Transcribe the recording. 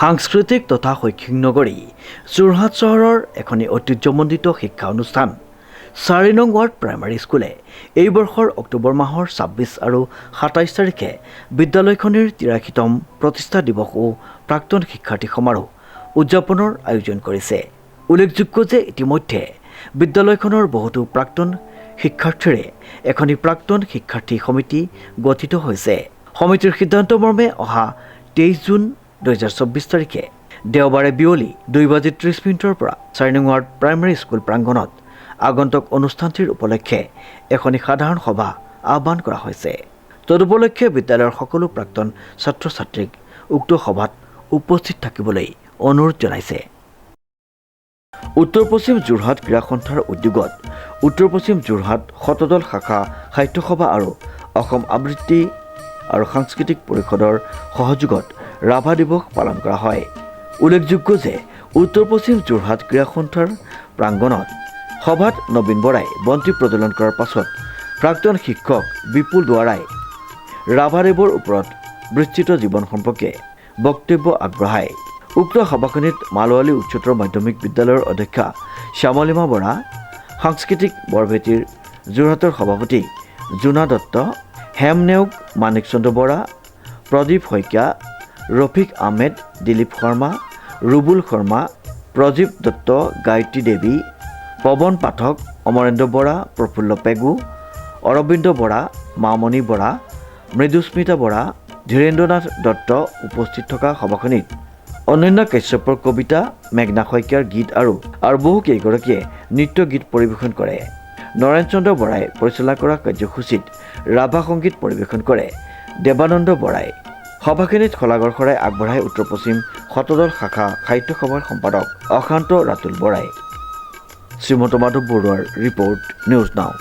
সাংস্কৃতিক তথা শৈক্ষিক নগৰী যোৰহাট চহৰৰ এখনি ঐতিহ্যমণ্ডিত শিক্ষা অনুষ্ঠান 4 নং ৱাৰ্ড প্ৰাইমাৰী স্কুলে এই বৰ্ষৰ অক্টোবৰ মাহৰ 26 আৰু 27 তাৰিখে বিদ্যালয়খনিৰ 83তম প্ৰতিষ্ঠা দিৱস ও প্ৰাক্তন শিক্ষাৰ্থী সমাৰোহ উদযাপনৰ আয়োজন কৰিছে। উল্লেখযোগ্য যে ইতিমধ্যে বিদ্যালয়খনৰ বহুতো প্ৰাক্তন শিক্ষাৰ্থীৰে এখনি প্ৰাক্তন শিক্ষাৰ্থী সমিতি গঠিত হৈছে। সমিতিৰ সিদ্ধান্ত মৰ্মে অহা 23 জুন 2024 তাৰিখে দেওবাৰে বিয়লি 2:30 পৰা 4 নং ৱাৰ্ড প্ৰাইমাৰী স্কুল প্ৰাংগণত আগন্তুক অনুষ্ঠানটিৰ উপলক্ষে এখনি সাধাৰণ সভা আহ্বান কৰা হৈছে। তদুপলক্ষে বিদ্যালয়ৰ সকলো প্ৰাক্তন ছাত্ৰ ছাত্ৰীক উক্ত সভাত উপস্থিত থাকিবলৈ অনুৰোধ জনাইছে। উত্তৰ পশ্চিম যোৰহাট ক্ৰীড়া সন্থাৰ উদ্যোগত উত্তৰ পশ্চিম যোৰহাট শতদল শাখা সাহিত্য সভা আৰু অসম আবৃত্তি আৰু সাংস্কৃতিক পৰিষদৰ সহযোগত ৰাভা দিৱস পালন কৰা হয়। উল্লেখযোগ্য যে উত্তৰ পশ্চিম যোৰহাট ক্ৰীড়া সন্থাৰ প্ৰাংগণত সভাত নবীন বৰাই বন্তি প্ৰজ্বলন কৰাৰ পাছত প্ৰাক্তন শিক্ষক বিপুল দুৱাৰাই ৰাভাদেৱৰ ওপৰত বিস্তৃত জীৱন সম্পৰ্কে বক্তব্য আগবঢ়ায়। উক্ত সভাখনিত মালৱালী উচ্চতৰ মাধ্যমিক বিদ্যালয়ৰ অধ্যক্ষা শ্যামলিমা বৰা, সাংস্কৃতিক বৰভেটিৰ যোৰহাটৰ সভাপতি জোনা দত্ত, হেম নেওগ, মানিক চন্দ্ৰ বৰা, প্ৰদীপ শইকীয়া, ৰফিক আহমেদ, দিলীপ শৰ্মা, ৰুবুল শৰ্মা, প্ৰজীৱ দত্ত, গায়ত্ৰী দেৱী, পৱন পাঠক, অমৰেন্দ্ৰ বৰা, প্ৰফুল্ল পেগু, অৰবিন্দ বৰা, মামণি বৰা, মৃদুস্মিতা বৰা, ধীৰেন্দ্ৰনাথ দত্ত উপস্থিত থকা সভাখনিত অনন্য কাশ্যপৰ কবিতা, মেঘনা শইকীয়াৰ গীত আৰু বহু কেইগৰাকীয়ে নৃত্য গীত পৰিৱেশন কৰে। নৰেন চন্দ্ৰ বৰাই পৰিচালনা কৰা কাৰ্যসূচীত ৰাভা সংগীত পৰিৱেশন কৰে দেৱানন্দ বৰাই। সভাখিনিত শলাগৰ শৰাই আগবঢ়াই উত্তৰ পশ্চিম শতদল শাখা সাহিত্য সভাৰ সম্পাদক অশান্ত ৰাতুল বৰাই। শ্ৰীমন্ত মাধৱ বৰুৱাৰ ৰিপৰ্ট, নিউজ নাও।